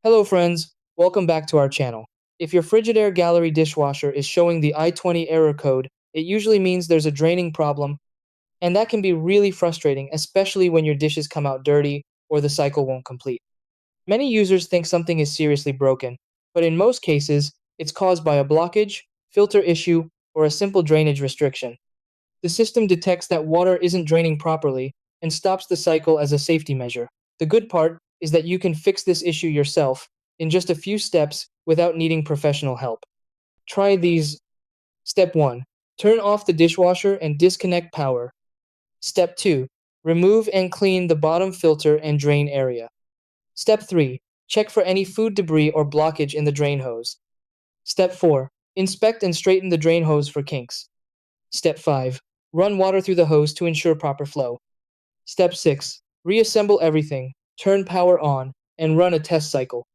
Hello friends, welcome back to our channel. If your Frigidaire gallery dishwasher is showing the i20 error code, it usually means there's a draining problem, and that can be really frustrating, especially when your dishes come out dirty or the cycle won't complete. Many users think something is seriously broken, but in most cases, it's caused by a blockage, filter issue, or a simple drainage restriction. The system detects that water isn't draining properly and stops the cycle as a safety measure. The good part is that you can fix this issue yourself in just a few steps without needing professional help. Try these. Step 1. Turn off the dishwasher and disconnect power. Step 2. Remove and clean the bottom filter and drain area. Step 3. Check for any food debris or blockage in the drain hose. Step 4. Inspect and straighten the drain hose for kinks. Step 5. Run water through the hose to ensure proper flow. Step 6. Reassemble everything, turn power on, and run a test cycle.